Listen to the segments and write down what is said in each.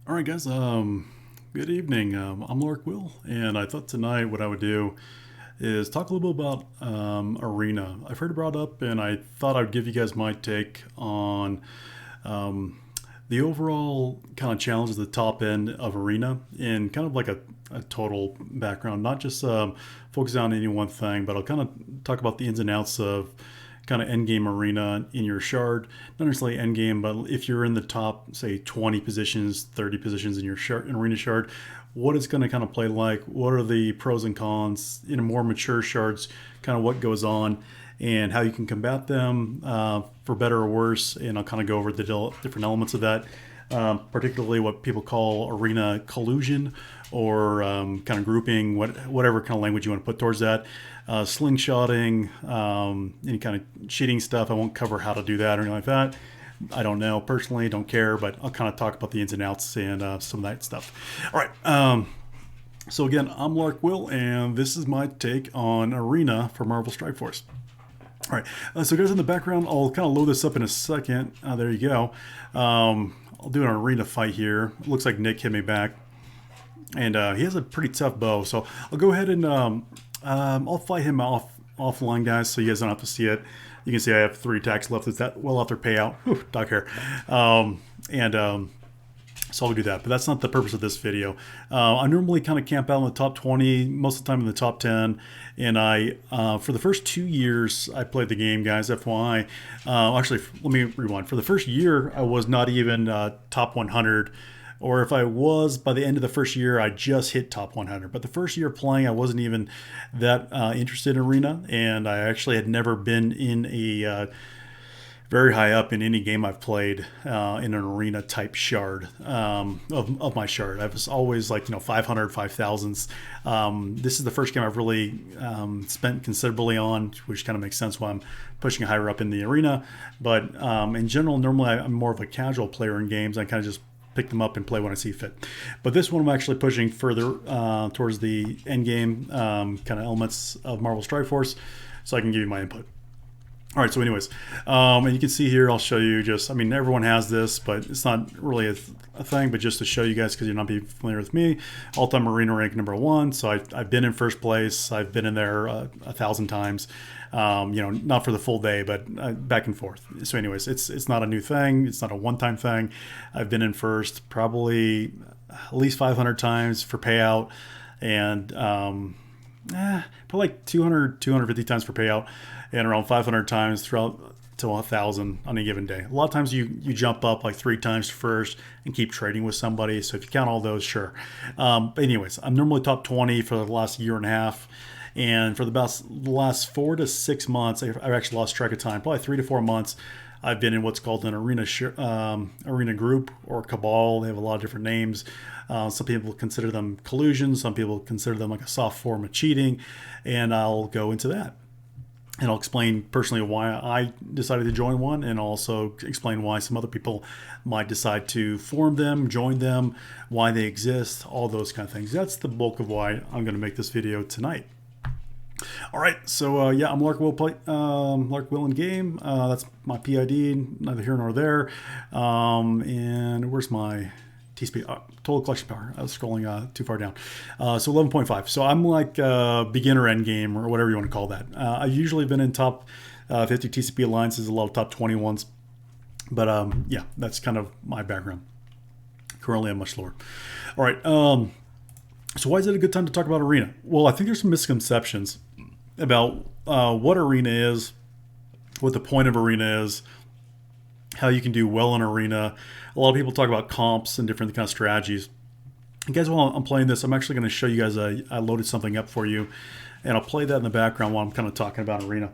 All right, guys. Good evening. I'm Lark Will, and I thought tonight what I would do is talk a little bit about arena. I've heard it brought up, and I thought I'd give you guys my take on um, the overall kind of challenge at the top end of arena, and kind of like a total background, not just focus on any one thing, but I'll kind of talk about the ins and outs of kind of end game arena in your shard. Not necessarily end game, but if you're in the top, say 20 positions, 30 positions in your shard, in arena shard, what it's going to kind of play like. What are the pros and cons in a more mature shards? Kind of what goes on and how you can combat them for better or worse. And I'll kind of go over the different elements of that. Particularly what people call arena collusion or kind of grouping, whatever kind of language you want to put towards that. Slingshotting, any kind of cheating stuff. I won't cover how to do that or anything like that. I don't know personally, don't care, but I'll kind of talk about the ins and outs and some of that stuff. All right. So again, I'm Lark Will, and this is my take on Arena for Marvel Strike Force. All right, so guys in the background, I'll kind of load this up in a second. There you go. I'll do an arena fight here. It looks like Nick hit me back, and he has a pretty tough bow. So I'll go ahead and I'll fight him offline, guys, so you guys don't have to see it. You can see I have 3 attacks left. It's that well after payout. Whew, dog hair. And So I'll do that, but that's not the purpose of this video. I normally kind of camp out in the top 20, most of the time in the top 10. And for the first 2 years I played the game, guys, FYI. Actually, let me rewind. For the first year, I was not even top 100. Or if I was, by the end of the first year, I just hit top 100. But the first year playing, I wasn't even that interested in Arena. And I actually had never been in a very high up in any game I've played in an arena type shard of my shard. I was always like 500, 5000s. This is the first game I've really spent considerably on, which kind of makes sense why I'm pushing higher up in the arena. But in general, normally I'm more of a casual player in games. I kind of just pick them up and play when I see fit. But this one I'm actually pushing further towards the end game kind of elements of Marvel Strike Force, so I can give you my input. All right, so anyways, and you can see here, I'll show you just, I mean, everyone has this, but it's not really a thing, but just to show you guys, because you're not be familiar with me, all-time arena rank #1, so I've been in first place, I've been in there 1,000 times, not for the full day, but back and forth. So anyways, it's not a new thing, it's not a one-time thing. I've been in first probably at least 500 times for payout, and probably like 200, 250 times for payout, and around 500 times throughout to 1,000 on a given day. A lot of times you jump up like 3 times first and keep trading with somebody. So if you count all those, sure. But anyways, I'm normally top 20 for the last year and a half. And for the last 4 to 6 months, I've actually lost track of time, probably 3 to 4 months, I've been in what's called an arena group or cabal. They have a lot of different names. Some people consider them collusion. Some people consider them like a soft form of cheating. And I'll go into that. And I'll explain personally why I decided to join one, and also explain why some other people might decide to form them, join them, why they exist, all those kind of things. That's the bulk of why I'm going to make this video tonight. All right, so yeah, I'm Lark Will Lark Will in game. That's my PID, neither here nor there. And where's my TSP? Total collection power. I was scrolling too far down. So 11.5. So I'm like beginner end game or whatever you want to call that. I've usually been in top 50 TCP alliances, a lot of top 20 ones. But yeah, that's kind of my background. Currently, I'm much lower. All right. So why is it a good time to talk about Arena? Well, I think there's some misconceptions about what Arena is, what the point of Arena is, how you can do well in Arena. A lot of people talk about comps and different kind of strategies. And guys, while I'm playing this, I'm actually going to show you guys, I loaded something up for you, and I'll play that in the background while I'm kind of talking about Arena.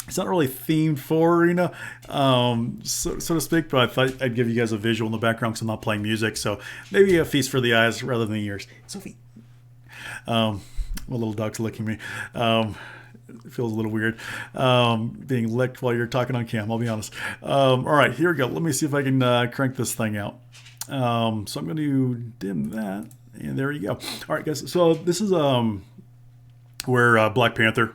It's not really themed for Arena, so to speak, but I thought I'd give you guys a visual in the background because I'm not playing music, so maybe a feast for the eyes rather than the ears. Sophie. My little dog's licking me. It feels a little weird being licked while you're talking on cam, I'll be honest. All right, here we go. Let me see if I can crank this thing out. So I'm going to dim that, and there you go. All right, guys, so this is where Black Panther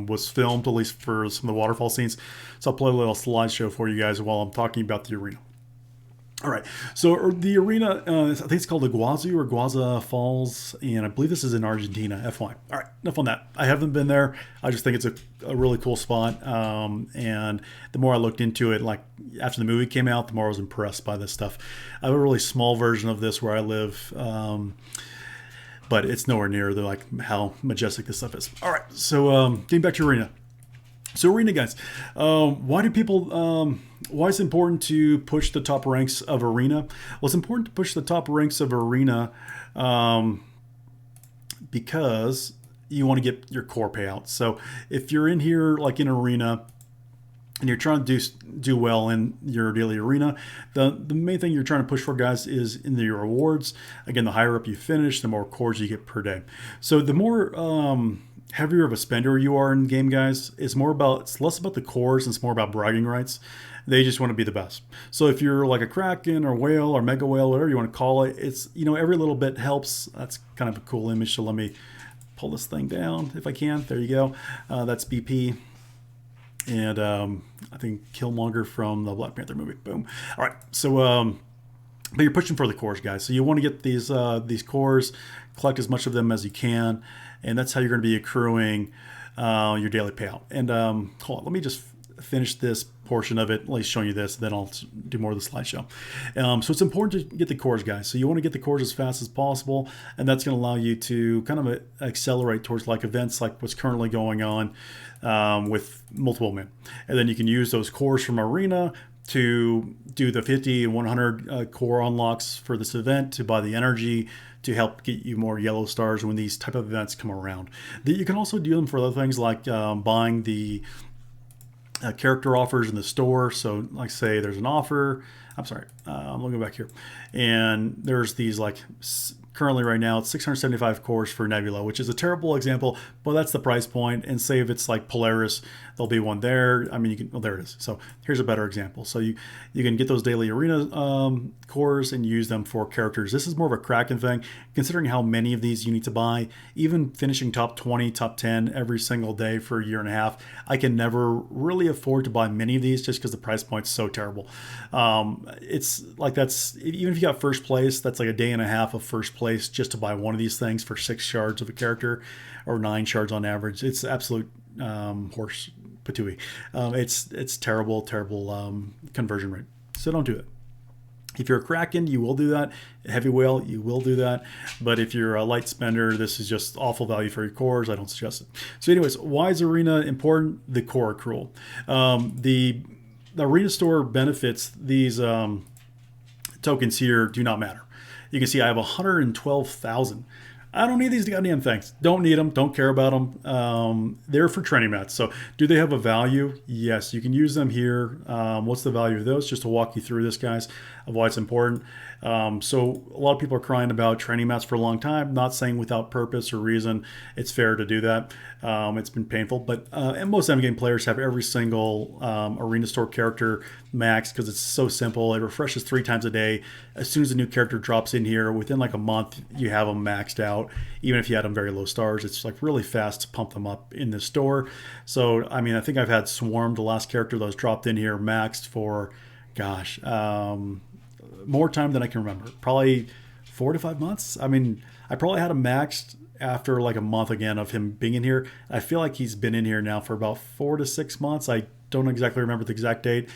was filmed, at least for some of the waterfall scenes. So I'll play a little slideshow for you guys while I'm talking about the arena. All right. So the arena, I think it's called Iguazu Falls, and I believe this is in Argentina. FY. All right. Enough on that. I haven't been there. I just think it's a really cool spot. And the more I looked into it, like after the movie came out, the more I was impressed by this stuff. I have a really small version of this where I live. But it's nowhere near like how majestic this stuff is. All right. So getting back to arena. So arena guys, why do people? Why is it important to push the top ranks of arena? Well, it's important to push the top ranks of arena because you want to get your core payout. So if you're in here like in arena and you're trying to do well in your daily arena, the main thing you're trying to push for, guys, is in the rewards. Again, the higher up you finish, the more cores you get per day. So the more heavier of a spender you are in the game, guys, it's less about the cores and it's more about bragging rights. They just want to be the best. So if you're like a Kraken or whale or mega whale, whatever you want to call it, it's, every little bit helps. That's kind of a cool image. So let me pull this thing down if I can. There you go. That's BP. And I think Killmonger from the Black Panther movie. Boom. All right. So but you're pushing for the cores, guys. So you want to get these cores, collect as much of them as you can, and that's how you're going to be accruing your daily payout. And hold on, let me just finish this portion of it, at least showing you this, then I'll do more of the slideshow. So it's important to get the cores, guys. So you want to get the cores as fast as possible, and that's going to allow you to kind of accelerate towards like events like what's currently going on with multiple men. And then you can use those cores from Arena to do the 50 and 100 core unlocks for this event, to buy the energy to help get you more yellow stars when these type of events come around. You can also do them for other things like buying the character offers in the store. So like say there's an offer, I'm sorry, I'm looking back here, and there's these like currently right now it's 675 cores for Nebula, which is a terrible example, but that's the price point. And say if it's like Polaris, there'll be one there. I mean, you can, well, there it is. So here's a better example. So you can get those daily arena cores and use them for characters. This is more of a Kraken thing, considering how many of these you need to buy. Even finishing top 20, top 10 every single day for a year and a half, I can never really afford to buy many of these just because the price point's so terrible. It's like even if you got first place, that's like a day and a half of first place just to buy one of these things for 6 shards of a character, or 9 shards on average. It's absolute horse patooey. It's terrible conversion rate. So don't do it. If you're a Kraken, you will do that. A heavy whale, you will do that. But if you're a light spender, this is just awful value for your cores. I don't suggest it. So anyways, why is Arena important? The core accrual. The Arena store benefits, these tokens here do not matter. You can see I have 112,000. I don't need these goddamn things. Don't need them. Don't care about them. They're for training mats. So do they have a value? Yes, you can use them here. What's the value of those? Just to walk you through this, guys, of why it's important. So a lot of people are crying about training mats for a long time. Not saying without purpose or reason. It's fair to do that. It's been painful. But and most endgame players have every single Arena Store character maxed because it's so simple. It refreshes 3 times a day. As soon as a new character drops in here, within like a month, you have them maxed out. Even if you had them very low stars, it's like really fast to pump them up in the store. So, I mean, I think I've had Swarm, the last character that was dropped in here, maxed for, gosh, more time than I can remember. Probably 4 to 5 months. I mean, I probably had him maxed after like a month again of him being in here. I feel like he's been in here now for about 4 to 6 months. I don't exactly remember the exact date,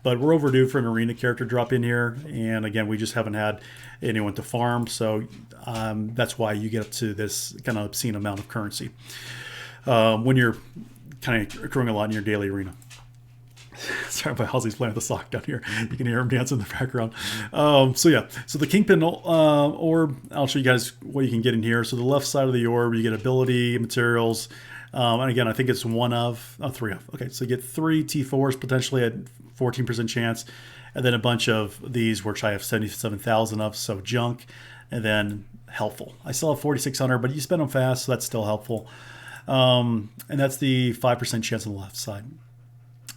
but we're overdue for an Arena character drop in here. And again, we just haven't had anyone to farm. So that's why you get up to this kind of obscene amount of currency when you're kind of accruing a lot in your daily arena. Sorry about Halsey's playing with the sock down here. You can hear him dancing in the background. So yeah, so the Kingpin orb, I'll show you guys what you can get in here. So the left side of the orb, you get ability, materials, and again, I think it's 3 of. Okay, so you get 3 T4s potentially at 14% chance, and then a bunch of these, which I have 77,000 of, so junk, and then helpful. I still have 4,600, but you spend them fast, so that's still helpful. And that's the 5% chance on the left side.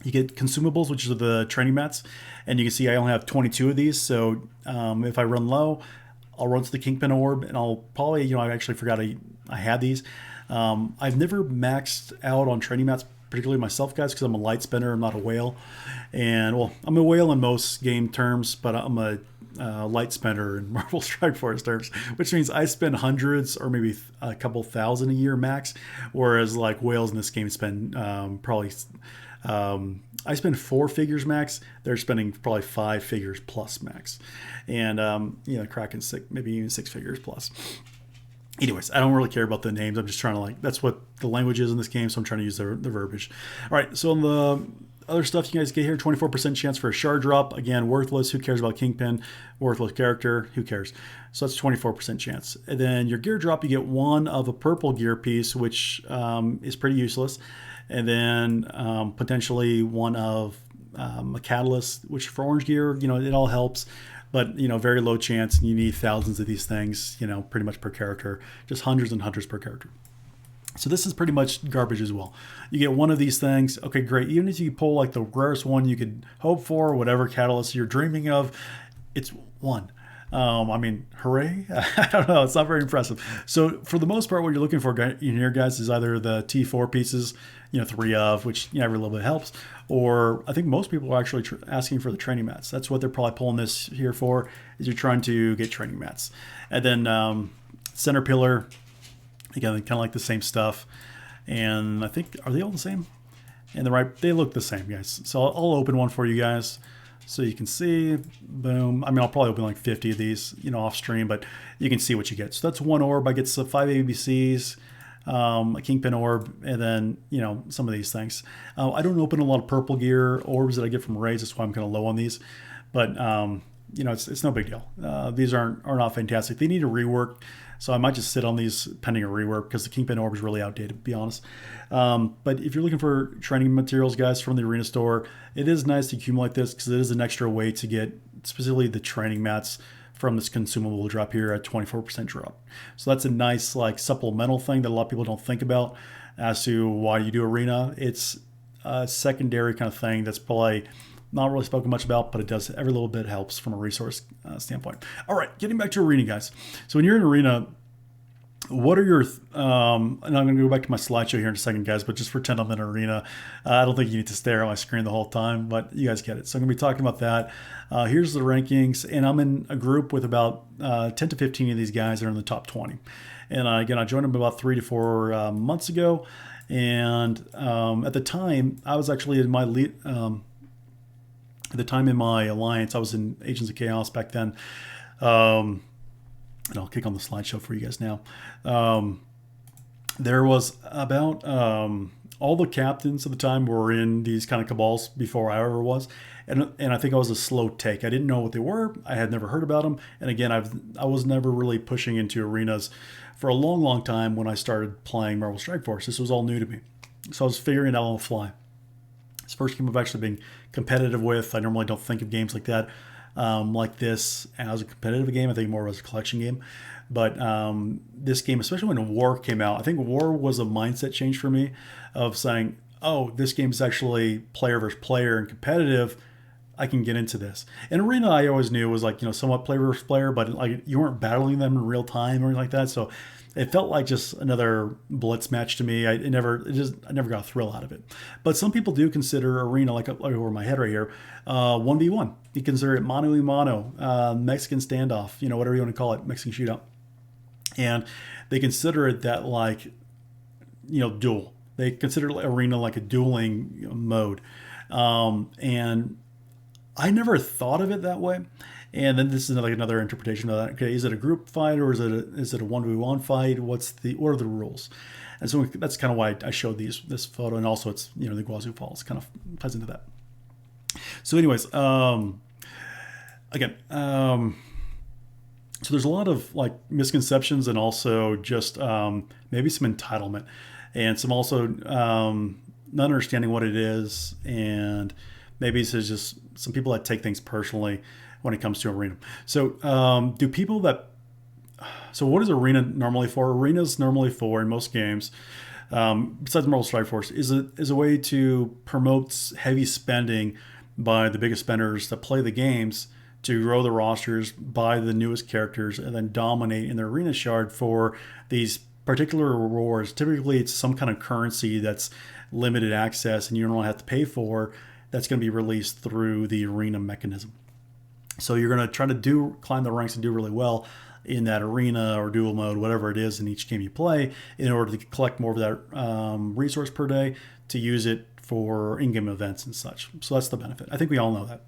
You get consumables, which are the training mats, and you can see I only have 22 of these. So if I run low, I'll run to the Kingpin orb, and I'll probably, I actually forgot I had these. I've never maxed out on training mats, particularly myself, guys, because I'm a light spinner. I'm not a whale, and well, I'm a whale in most game terms, but I'm a light spender in Marvel Strike Force terms, which means I spend hundreds or maybe a couple thousand a year max, whereas like whales in this game spend probably. I spend 4 figures max. They're spending probably 5 figures plus max, and Kraken maybe even 6 figures plus. Anyways, I don't really care about the names. I'm just trying to that's what the language is in this game, so I'm trying to use the verbiage. All right, so on the other stuff you guys get here, 24% chance for a shard drop. Again, worthless. Who cares about Kingpin? Worthless character. Who cares? So that's 24% chance. And then your gear drop, you get 1 of a purple gear piece, which is pretty useless. And then potentially 1 of a catalyst, which for orange gear, it all helps. But, very low chance, and you need thousands of these things, pretty much per character, just hundreds and hundreds per character. So this is pretty much garbage as well. You get 1 of these things. Okay, great. Even if you pull like the rarest one you could hope for, whatever catalyst you're dreaming of, it's 1. Hooray. I don't know. It's not very impressive. So for the most part, what you're looking for in here, guys, is either the T4 pieces, 3 of, which every little bit helps, or I think most people are actually asking for the training mats. That's what they're probably pulling this here for, is you're trying to get training mats. And then center pillar, again, kind of like the same stuff. And I think, are they all the same? And they look the same, guys. So I'll open one for you guys so you can see. Boom. I'll probably open like 50 of these, off stream, but you can see what you get. So that's 1 orb. I get 5 ABCs, a Kingpin orb, and then, some of these things. I don't open a lot of purple gear orbs that I get from raids. That's why I'm kind of low on these. But, it's no big deal. These are not fantastic. They need a rework. So I might just sit on these pending a rework because the Kingpin orb is really outdated, to be honest. But if you're looking for training materials, guys, from the arena store, it is nice to accumulate this because it is an extra way to get specifically the training mats from this consumable drop here at 24% drop. So that's a nice supplemental thing that a lot of people don't think about as to why you do arena. It's a secondary kind of thing that's probably not really spoken much about, but it does. Every little bit helps from a resource standpoint. All right, getting back to arena, guys. So when you're in arena, what are your and I'm going to go back to my slideshow here in a second, guys, but just pretend I'm in arena. I don't think you need to stare at my screen the whole time, but you guys get it. So I'm going to be talking about that. Here's the rankings, and I'm in a group with about 10 to 15 of these guys that are in the top 20. And again, I joined them about 3 to 4 months ago, and at the time, I was actually in my lead. At the time in my alliance, I was in Agents of Chaos back then. And I'll kick on the slideshow for you guys now. There was about all the captains at the time were in these kind of cabals before I ever was. And I think I was a slow take. I didn't know what they were. I had never heard about them. And again, I was never really pushing into arenas for a long, long time when I started playing Marvel Strike Force. This was all new to me. So I was figuring it out on the fly. It's the first game I've actually been competitive with. I normally don't think of games like that, like this as a competitive game. I think more as a collection game. But this game, especially when War came out, I think War was a mindset change for me of saying, oh, this game is actually player versus player and competitive. I can get into this. And Arena, I always knew was somewhat player versus player, but you weren't battling them in real time or anything like that. So it felt like just another blitz match to me. I never got a thrill out of it. But some people do consider Arena, like over my head right here, 1v1. You consider it mano a mano, Mexican standoff, whatever you want to call it, Mexican shootout. And they consider it that duel. They consider Arena like a dueling mode. And I never thought of it that way. And then this is another interpretation of that. Okay, is it a group fight or is it a 1v1 fight? What are the rules? And so that's kind of why I showed this photo, and also it's the Iguazu Falls kind of ties into that. So, anyways, again, so there's a lot of misconceptions and also just maybe some entitlement and some also not understanding what it is, and maybe it's just some people that take things personally when it comes to arena. So what is arena normally for? Arena is normally for, in most games, besides Marvel Strike Force, is a way to promote heavy spending by the biggest spenders that play the games to grow the rosters, buy the newest characters, and then dominate in the arena shard for these particular rewards. Typically, it's some kind of currency that's limited access and you don't have to pay for, that's going to be released through the arena mechanism. So you're going to try to climb the ranks and do really well in that arena or dual mode, whatever it is in each game you play, in order to collect more of that resource per day to use it for in-game events and such. So that's the benefit. I think we all know that.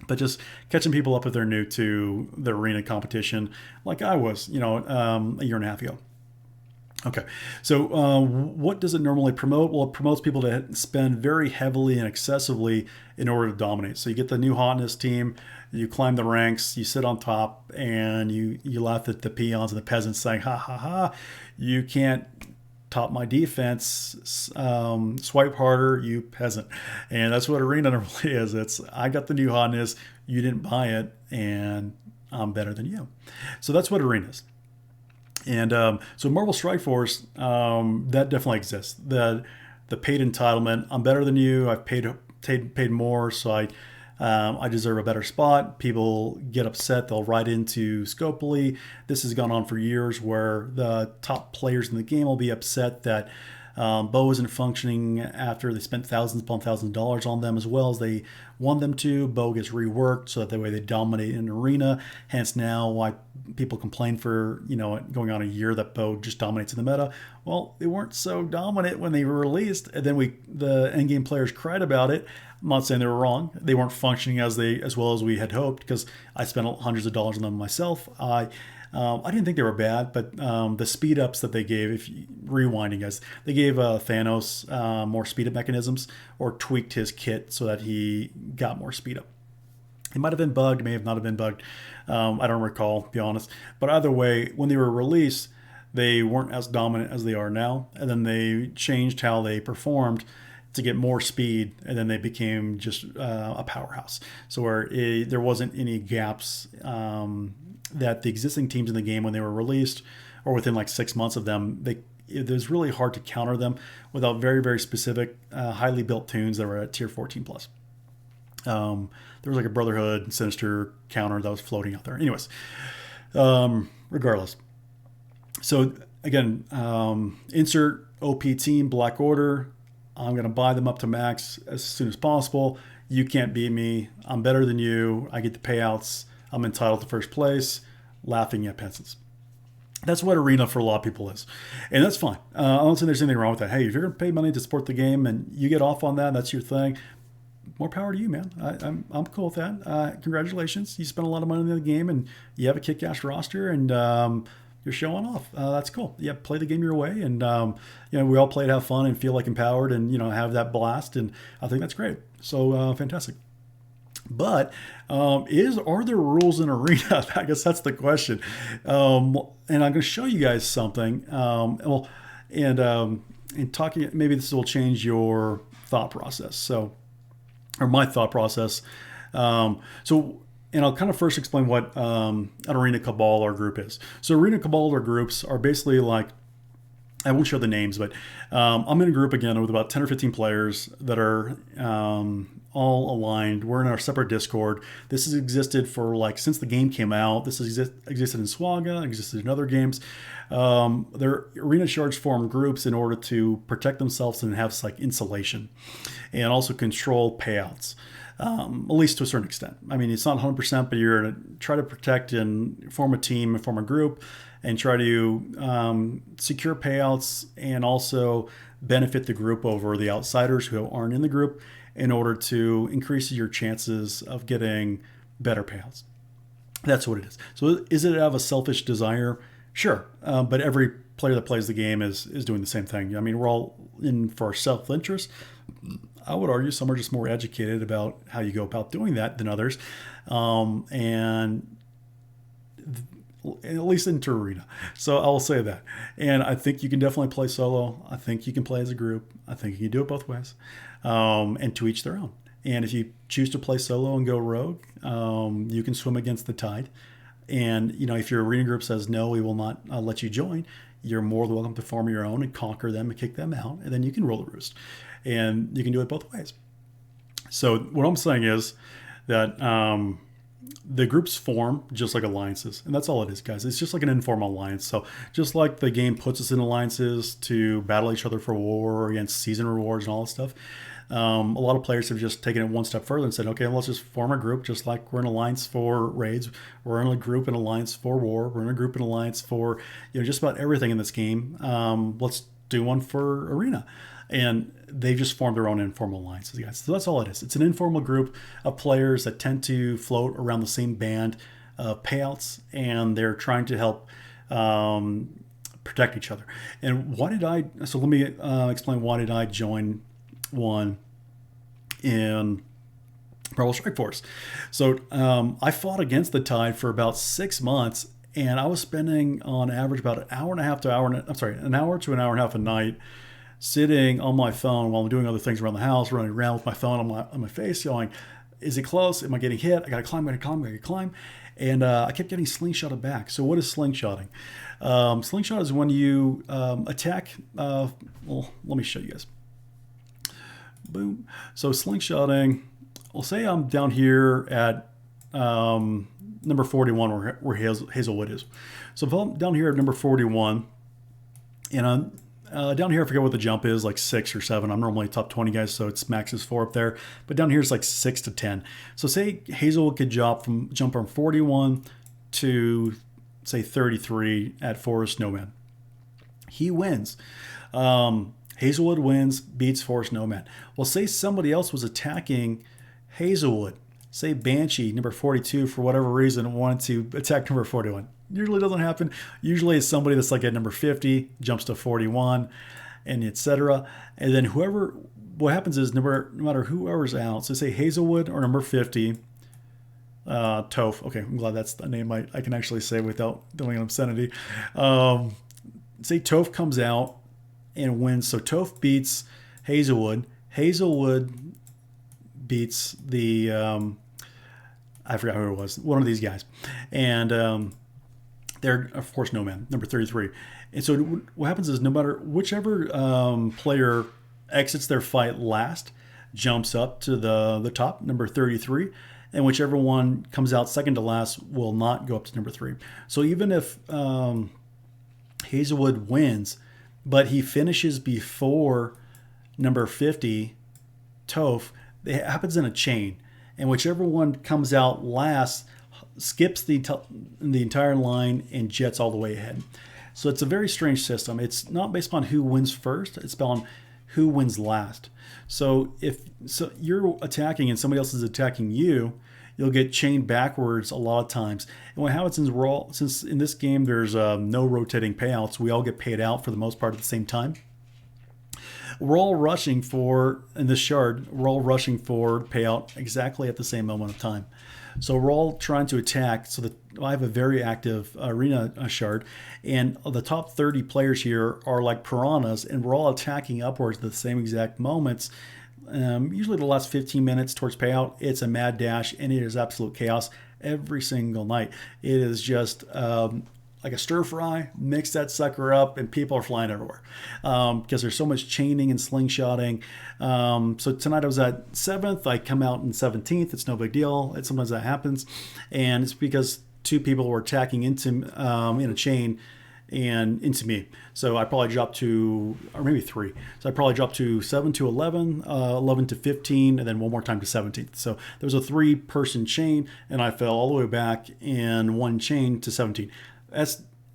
But just catching people up if they're new to the arena competition, like I was, a year and a half ago. Okay, so what does it normally promote? Well, it promotes people to spend very heavily and excessively in order to dominate. So you get the new hotness team, you climb the ranks, you sit on top, and you laugh at the peons and the peasants saying, ha ha ha, you can't top my defense, swipe harder, you peasant. And that's what arena normally is. It's, I got the new hotness, you didn't buy it, and I'm better than you. So that's what arena is. And so Marvel Strike Force, that definitely exists. The paid entitlement. I'm better than you. I've paid more, so I deserve a better spot. People get upset. They'll write into Scopely. This has gone on for years, where the top players in the game will be upset that Bo isn't functioning after they spent thousands upon thousands of dollars on them as well as they want them to. Bo gets reworked so that the way they dominate an arena. Hence now why people complain for going on a year that Bo just dominates in the meta. Well, they weren't so dominant when they were released, and then the endgame players cried about it. I'm not saying they were wrong. They weren't functioning as well as we had hoped, because I spent hundreds of dollars on them myself. I didn't think they were bad, but the speed ups that they gave, if you, rewinding guys, they gave Thanos more speed up mechanisms, or tweaked his kit so that he got more speed up. It might have been bugged, may have not have been bugged. I don't recall, to be honest. But either way, when they were released, they weren't as dominant as they are now. And then they changed how they performed to get more speed, and then they became just a powerhouse. So where there wasn't any gaps that the existing teams in the game, when they were released, or within like 6 months of them, it was really hard to counter them without very, very specific, highly built tunes that were at tier 14 plus. There was like a Brotherhood Sinister counter that was floating out there. Anyways, regardless. So again, insert OP team, Black Order. I'm going to buy them up to max as soon as possible. You can't beat me. I'm better than you. I get the payouts. I'm entitled to first place. Laughing at peasants. That's what arena for a lot of people is. And that's fine. I don't think there's anything wrong with that. Hey, if you're going to pay money to support the game and you get off on that, that's your thing. More power to you, man. I'm cool with that. Congratulations. You spent a lot of money in the game and you have a kick-ass roster, and you're showing off. That's cool. Yeah, play the game your way, and we all play to have fun and feel like empowered, and have that blast, and I think that's great. So fantastic. But are there rules in arena? I guess that's the question. And I'm going to show you guys something. In talking, maybe this will change your thought process. Or my thought process. And I'll kind of first explain what an Arena Cabal or group is. So Arena Cabal or groups are basically like, I won't show the names, but I'm in a group again with about 10 or 15 players that are all aligned. We're in our separate Discord. This has existed for since the game came out. This has existed in Swaga, existed in other games. Their arena shards form groups in order to protect themselves and have insulation, and also control payouts. At least to a certain extent. I mean, it's not 100%, but you're going to try to protect and form a team and form a group and try to secure payouts, and also benefit the group over the outsiders who aren't in the group, in order to increase your chances of getting better payouts. That's what it is. So is it out of a selfish desire? Sure. But every player that plays the game is doing the same thing. I mean, we're all in for self-interest. I would argue some are just more educated about how you go about doing that than others. At least into arena. So I'll say that. And I think you can definitely play solo. I think you can play as a group. I think you can do it both ways. And to each their own. And if you choose to play solo and go rogue, you can swim against the tide. And, if your arena group says, no, we will not let you join, you're more than welcome to form your own and conquer them and kick them out. And then you can roll the roost. And you can do it both ways. So what I'm saying is that the groups form just like alliances. And that's all it is, guys. It's just like an informal alliance. So just like the game puts us in alliances to battle each other for war against season rewards and all that stuff, A lot of players have just taken it one step further and said, okay, let's just form a group, just like we're in alliance for raids, we're in a group in alliance for war, we're in a group in alliance for just about everything in this game. Let's do one for arena. And they've just formed their own informal alliances, guys. So that's all it is. It's an informal group of players that tend to float around the same band of payouts, and they're trying to help protect each other. And why did I? So let me explain why did I join one in Rebel Strike Force. So I fought against the Tide for about 6 months, and I was spending on average about an hour to an hour to an hour and a half a night sitting on my phone while I'm doing other things around the house, running around with my phone on my face, going, is it close? Am I getting hit? I gotta climb. And I kept getting slingshotted back. So what is slingshotting? Slingshot is when you attack. Well, let me show you guys. Boom. So slingshotting. Well, say I'm down here at number 41 where Hazelwood is. So if I'm down here at number 41, and I'm down here, I forget what the jump is, like 6 or 7. I'm normally top 20 guys, so it's max is 4 up there. But down here it's like 6 to 10. So say Hazelwood could jump from 41 to say 33 at Forest Snowman. He wins. Hazelwood wins, beats Forest Snowman. Well, say somebody else was attacking Hazelwood. Say Banshee, number 42, for whatever reason, wanted to attack number 41. Usually doesn't happen. Usually it's somebody that's like at number 50, jumps to 41, and etc. And then what happens is no matter whoever's out, so say Hazelwood or number 50, Toph. Okay, I'm glad that's a name I can actually say without doing an obscenity. Say Toph comes out and wins. So Toph beats Hazelwood. Hazelwood beats the I forgot who it was, one of these guys, and they're of course no man, number 33. And so what happens is no matter whichever player exits their fight last jumps up to the top, number 33, and whichever one comes out second to last will not go up to number 3. So even if Hazelwood wins, but he finishes before number 50, Toph, it happens in a chain. And whichever one comes out last skips the entire line and jets all the way ahead. So it's a very strange system. It's not based on who wins first. It's based on who wins last. So if you're attacking and somebody else is attacking you, you'll get chained backwards a lot of times. And what happens is since in this game there's no rotating payouts, we all get paid out for the most part at the same time. We're all rushing in this shard, we're all rushing for payout exactly at the same moment of time. So we're all trying to attack. So I have a very active arena shard, and the top 30 players here are like piranhas, and we're all attacking upwards at the same exact moments. Usually the last 15 minutes towards payout, it's a mad dash, and it is absolute chaos every single night. It is just like a stir fry, mix that sucker up, and people are flying everywhere because there's so much chaining and slingshotting. So tonight I was at 7th. I come out in 17th. It's no big deal. Sometimes that happens, and it's because 2 people were attacking into in a chain and into me. So I probably dropped to, or maybe 3. So I probably dropped to 7 to 11, 11 to 15, and then one more time to 17th. So there was a 3-person chain, and I fell all the way back in one chain to 17.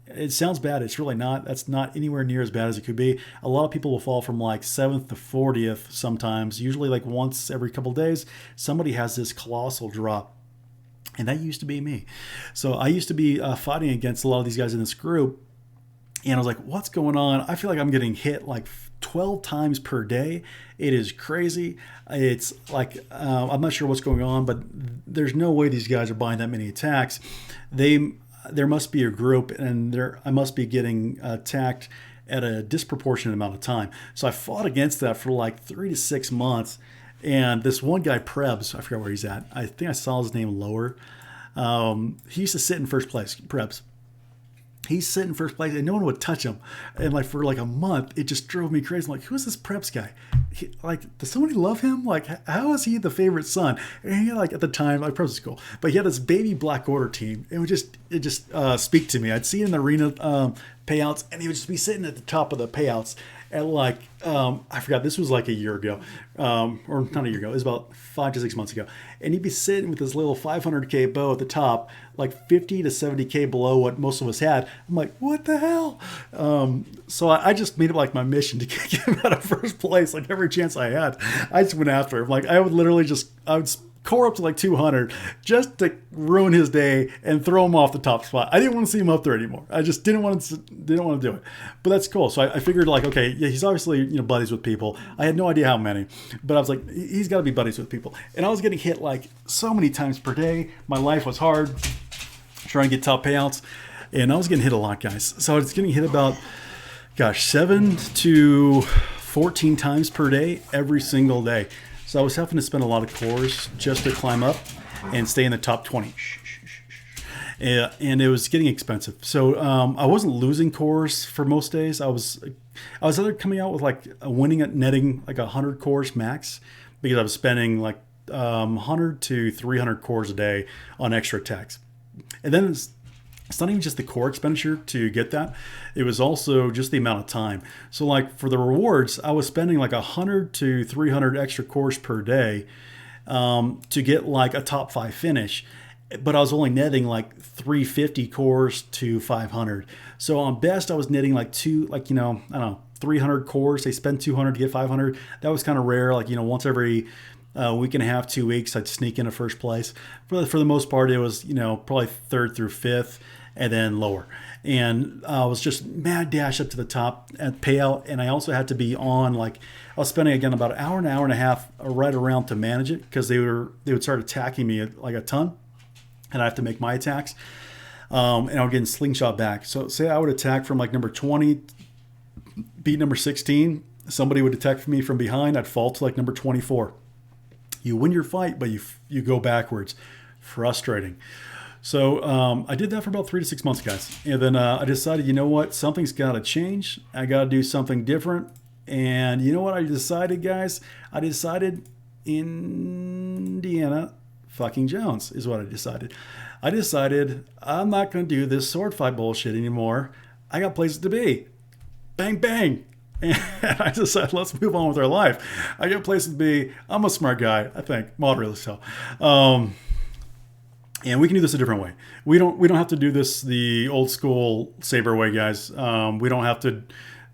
It sounds bad. It's really not. That's not anywhere near as bad as it could be. A lot of people will fall from like 7th to 40th sometimes, usually like once every couple of days. Somebody has this colossal drop. And that used to be me. So I used to be fighting against a lot of these guys in this group. And I was like, what's going on? I feel like I'm getting hit like 12 times per day. It is crazy. It's like, I'm not sure what's going on, but there's no way these guys are buying that many attacks. There must be a group, and I must be getting attacked at a disproportionate amount of time. So I fought against that for like 3 to 6 months. And this one guy, Prebz, I forgot where he's at. I think I saw his name lower. He used to sit in first place, Prebz. He's sitting in first place, and no one would touch him. And like for like a month, it just drove me crazy. I'm like, who's this Prebz guy? Does somebody love him? Like, how is he the favorite son? And he had, like, at the time, like, Prebz was cool, but he had this baby Black Order team. It just speak to me. I'd see in the arena payouts, and he would just be sitting at the top of the payouts. at like I forgot, this was like a year ago, or not a year ago. It was about 5 to 6 months ago, and he'd be sitting with this little 500K bow at the top, like 50 to 70K below what most of us had. I'm like, what the hell? So I just made it like my mission to get him out of first place. Like every chance I had, I just went after him. Like I would literally I would core up to like 200 just to ruin his day and throw him off the top spot. I didn't want to see him up there anymore. I just didn't want to do it. But that's cool. So I figured like, okay, yeah, he's obviously buddies with people. I had no idea how many, but I was like, he's got to be buddies with people. And I was getting hit like so many times per day. My life was hard trying to get top payouts, and I was getting hit a lot, guys. So I was getting hit about 7 to 14 times per day every single day. So I was having to spend a lot of cores just to climb up and stay in the top 20. And it was getting expensive. So I wasn't losing cores for most days. I was either coming out with like winning at netting like 100 cores max, because I was spending like 100 to 300 cores a day on extra attacks. And then it's not even just the core expenditure to get that. It was also just the amount of time. So like for the rewards, I was spending like 100 to 300 extra cores per day to get like a top 5 finish. But I was only netting like 350 cores to 500. So on best, I was netting like 300 cores. They spend 200 to get 500. That was kind of rare. Like, once every week and a half, 2 weeks, I'd sneak into first place. For the most part, it was, probably third through fifth, and then lower. And I was just mad dash up to the top at payout. And I also had to be on, like, I was spending again about an hour and a half right around to manage it, because they would start attacking me like a ton, and I have to make my attacks. And I would get slingshot back. So say I would attack from like number 20, beat number 16. Somebody would attack me from behind. I'd fall to like number 24. You win your fight, but you go backwards. Frustrating. So I did that for about 3 to 6 months, guys. And then I decided, you know what? Something's got to change. I got to do something different. And you know what I decided, guys? I decided Indiana fucking Jones is what I decided. I decided I'm not going to do this sword fight bullshit anymore. I got places to be. Bang, bang. And I decided, let's move on with our life. I got places to be. I'm a smart guy, I think, moderately so. And we can do this a different way. We don't have to do this the old school Saber way, guys. We don't have to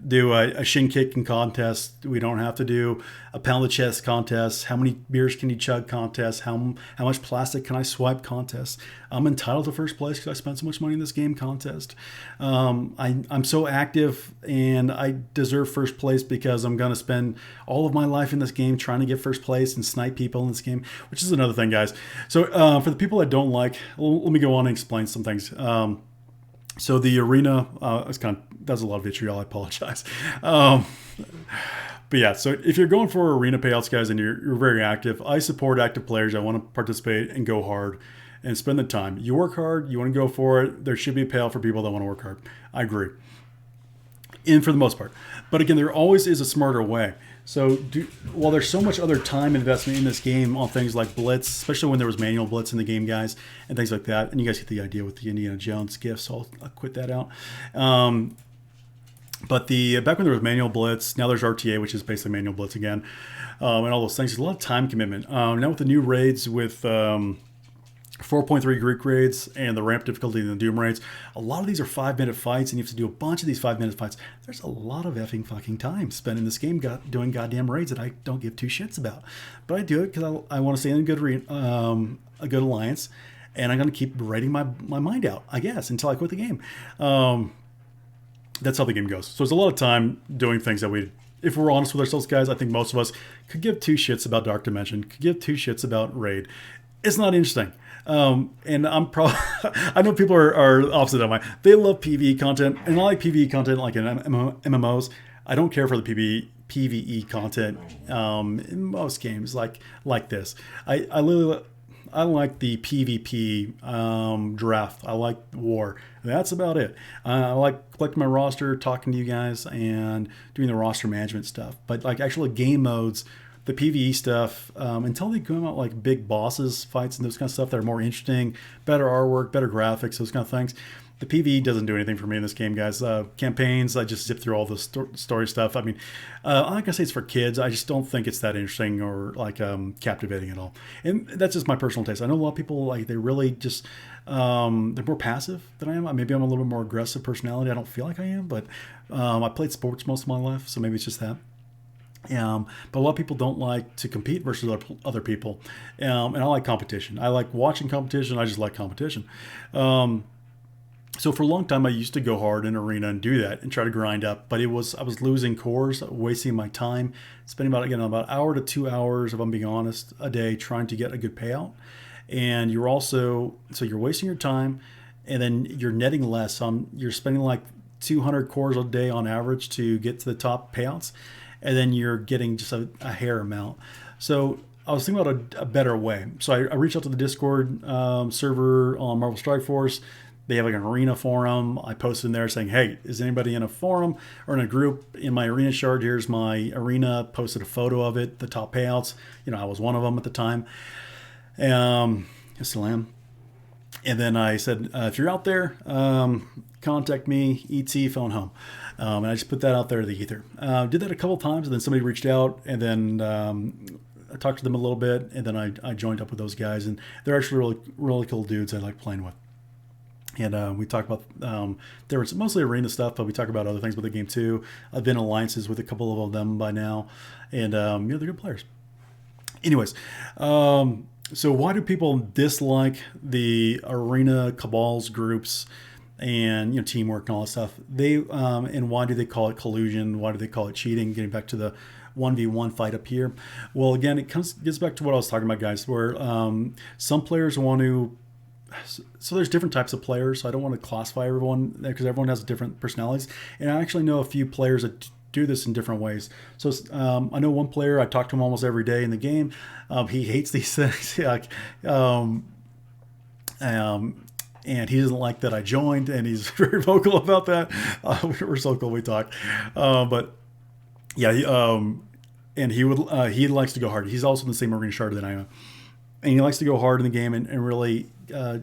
do a shin kicking contest. We don't have to do a pound the chest contest. How many beers can you chug contest? How much plastic can I swipe contest? I'm entitled to first place because I spent so much money in this game contest. I'm so active, and I deserve first place because I'm going to spend all of my life in this game trying to get first place and snipe people in this game, which is another thing, guys. So for the people that don't like, let me go on and explain some things. So the arena, that's a lot of vitriol, I apologize. But yeah, so if you're going for arena payouts, guys, and you're very active, I support active players. I want to participate and go hard and spend the time. You work hard, you want to go for it. There should be a payout for people that want to work hard. I agree. And for the most part. But again, there always is a smarter way. So while there's so much other time investment in this game on things like Blitz, especially when there was manual Blitz in the game, guys, and things like that, and you guys get the idea with the Indiana Jones gifts, so I'll quit that out. But back when there was manual Blitz, now there's RTA, which is basically manual Blitz again, and all those things. There's a lot of time commitment. Now with the new raids with 4.3 Greek raids and the ramp difficulty in the Doom raids, a lot of these are 5-minute fights, and you have to do a bunch of these 5-minute fights. There's a lot of effing fucking time spent in this game doing goddamn raids that I don't give two shits about. But I do it because I want to stay in a good alliance, and I'm going to keep raiding my mind out, I guess, until I quit the game. That's how the game goes. So there's a lot of time doing things that if we're honest with ourselves, guys, I think most of us could give two shits about Dark Dimension, could give two shits about raid. It's not interesting. And I'm probably, I know people are opposite of mine. They love PvE content, and I like PvE content like in MMOs. I don't care for the PvE content in most games like this. I like the PvP draft. I like war. That's about it. I like collecting my roster, talking to you guys, and doing the roster management stuff. But like actual game modes, the PvE stuff, until they come out like big bosses fights and those kind of stuff that are more interesting, better artwork, better graphics, those kind of things, the PvE doesn't do anything for me in this game, guys. Campaigns, I just zip through all the story stuff. I mean, I'm not gonna say it's for kids. I just don't think it's that interesting or like captivating at all. And that's just my personal taste. I know a lot of people like they really just they're more passive than I am. Maybe I'm a little bit more aggressive personality. I don't feel like I am, but I played sports most of my life, so maybe it's just that. But a lot of people don't like to compete versus other people, and I like competition. I like watching competition. I just like competition. So for a long time, I used to go hard in arena and do that and try to grind up. But I was losing cores, wasting my time, spending about hour to 2 hours, if I'm being honest, a day trying to get a good payout. And you're wasting your time, and then you're netting less. You're spending like 200 cores a day on average to get to the top payouts, and then you're getting just a hair amount. So I was thinking about a better way. So I reached out to the Discord server on Marvel Strike Force. They have like an arena forum. I posted in there saying, hey, is anybody in a forum or in a group in my arena shard? Here's my arena. Posted a photo of it, the top payouts. I was one of them at the time. I still am. And then I said, if you're out there, contact me, ET, phone home. And I just put that out there to the ether. Did that a couple times, and then somebody reached out, and then I talked to them a little bit, and then I joined up with those guys. And they're actually really, really cool dudes I like playing with. And we talk about, there was mostly arena stuff, but we talk about other things with the game too. I've been in alliances with a couple of them by now, and they're good players. Anyways, so why do people dislike the arena cabals groups and teamwork and all that stuff? And why do they call it collusion? Why do they call it cheating? Getting back to the 1v1 fight up here. Well, again, gets back to what I was talking about, guys, where some players want to. So there's different types of players. So I don't want to classify everyone because everyone has different personalities. And I actually know a few players that do this in different ways. So I know one player, I talk to him almost every day in the game. He hates these things. And he doesn't like that I joined, and he's very vocal about that. We're so cool, we talk. But yeah, and he likes to go hard. He's also in the same arena shard that I am. And he likes to go hard in the game and really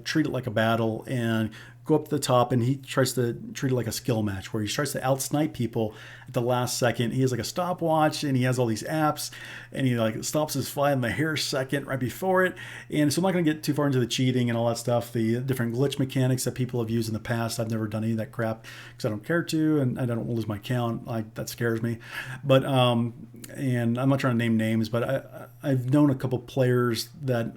treat it like a battle and go up to the top. And he tries to treat it like a skill match where he tries to outsnipe people at the last second. He has like a stopwatch, and he has all these apps, and he like stops his fight in the hair second right before it. And so I'm not going to get too far into the cheating and all that stuff, the different glitch mechanics that people have used in the past. I've never done any of that crap because I don't care to, and I don't want to lose my count. That scares me. But and I'm not trying to name names, but I've known a couple players that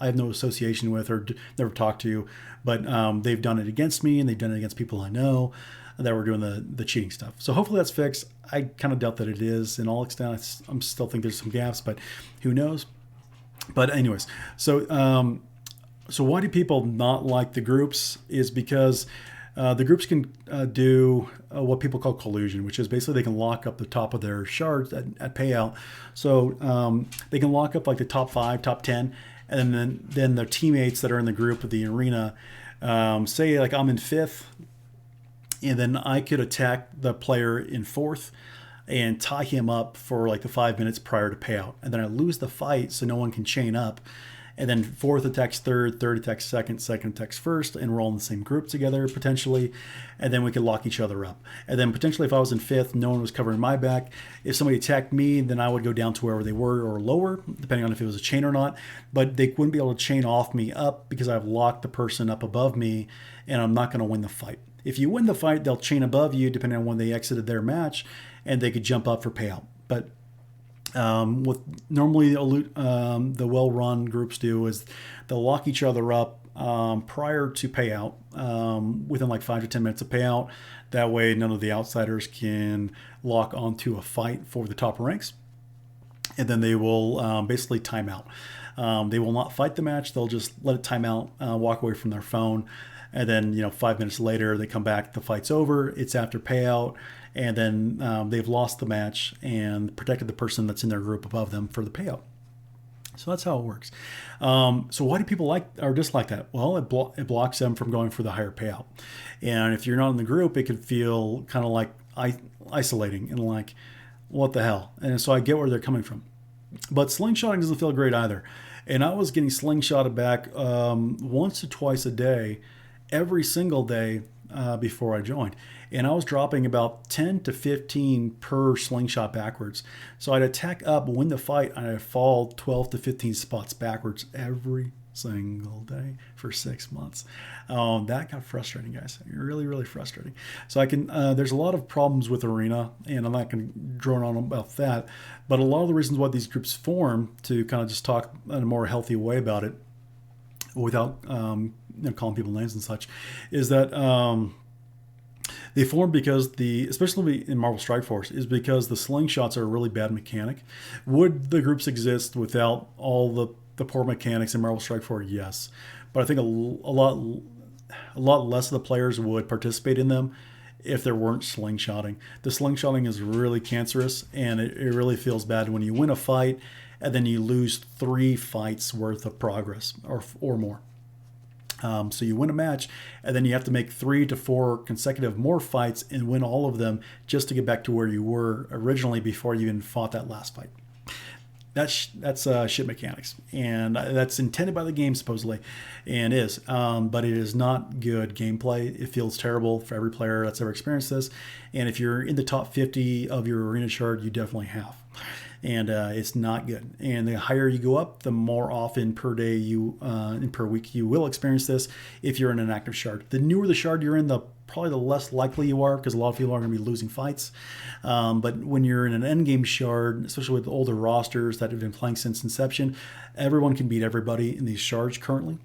I have no association with or never talked to, but they've done it against me, and they've done it against people I know that were doing the cheating stuff. So hopefully that's fixed. I kind of doubt that it is in all extent. I'm still think there's some gaps, but who knows? But anyways, so why do people not like the groups? Is because the groups can do what people call collusion, which is basically they can lock up the top of their shards at payout. So they can lock up like the top 5, top 10, and then their teammates that are in the group of the arena, say like I'm in 5th, and then I could attack the player in 4th and tie him up for like the 5 minutes prior to payout. And then I lose the fight so no one can chain up. And then 4th attacks 3rd, 3rd attacks 2nd, 2nd attacks 1st, and we're all in the same group together potentially. And then we could lock each other up. And then potentially if I was in 5th, no one was covering my back. If somebody attacked me, then I would go down to wherever they were or lower, depending on if it was a chain or not. But they wouldn't be able to chain off me up because I've locked the person up above me, and I'm not going to win the fight. If you win the fight, they'll chain above you depending on when they exited their match, and they could jump up for payout. But what normally the well-run groups do is they'll lock each other up prior to payout, within like 5 to 10 minutes of payout. That way, none of the outsiders can lock onto a fight for the top ranks, and then they will basically time out. They will not fight the match. They'll just let it time out, walk away from their phone, and then 5 minutes later they come back. The fight's over. It's after payout. And then they've lost the match and protected the person that's in their group above them for the payout. So that's how it works. So why do people like or dislike that? Well, it blocks them from going for the higher payout. And if you're not in the group, it could feel kind of like isolating and like, what the hell? And so I get where they're coming from. But slingshotting doesn't feel great either. And I was getting slingshotted back once or twice a day. every single day before I joined. And I was dropping about 10 to 15 per slingshot backwards. So I'd attack up, win the fight, and I'd fall 12 to 15 spots backwards every single day for 6 months. That got frustrating, guys. Really, really frustrating. So I can. There's a lot of problems with Arena, and I'm not going to drone on about that. But a lot of the reasons why these groups form, to kind of just talk in a more healthy way about it, without calling people names and such, is that they form because especially in Marvel Strike Force, is because the slingshots are a really bad mechanic. Would the groups exist without all the poor mechanics in Marvel Strike Force? Yes, but I think a lot less of the players would participate in them if there weren't slingshotting. The slingshotting is really cancerous, and it really feels bad when you win a fight and then you lose 3 fights worth of progress or more. So you win a match, and then you have to make 3 to 4 consecutive more fights and win all of them just to get back to where you were originally before you even fought that last fight. That's shit mechanics, and that's intended by the game supposedly, and is, but it is not good gameplay. It feels terrible for every player that's ever experienced this, and if you're in the top 50 of your arena shard, you definitely have. And it's not good. And the higher you go up, the more often per day and per week you will experience this if you're in an active shard. The newer the shard you're in, probably the less likely you are, because a lot of people are going to be losing fights. But when you're in an endgame shard, especially with older rosters that have been playing since inception, everyone can beat everybody in these shards currently.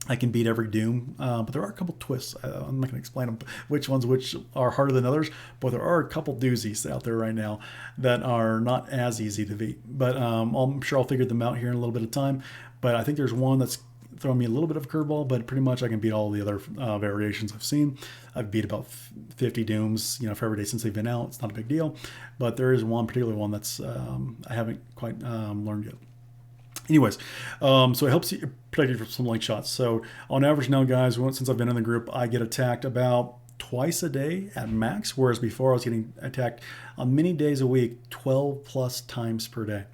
I can beat every Doom, but there are a couple twists. I'm not going to explain them, which are harder than others, but there are a couple doozies out there right now that are not as easy to beat. But I'm sure I'll figure them out here in a little bit of time. But I think there's one that's throwing me a little bit of a curveball, but pretty much I can beat all the other variations I've seen. I've beat about 50 Dooms, for every day since they've been out. It's not a big deal, but there is one particular one that's I haven't quite learned yet. Anyways, so it helps you protect you from some link shots. So on average now, guys, since I've been in the group, I get attacked about twice a day at max, whereas before I was getting attacked on many days a week, 12 plus times per day.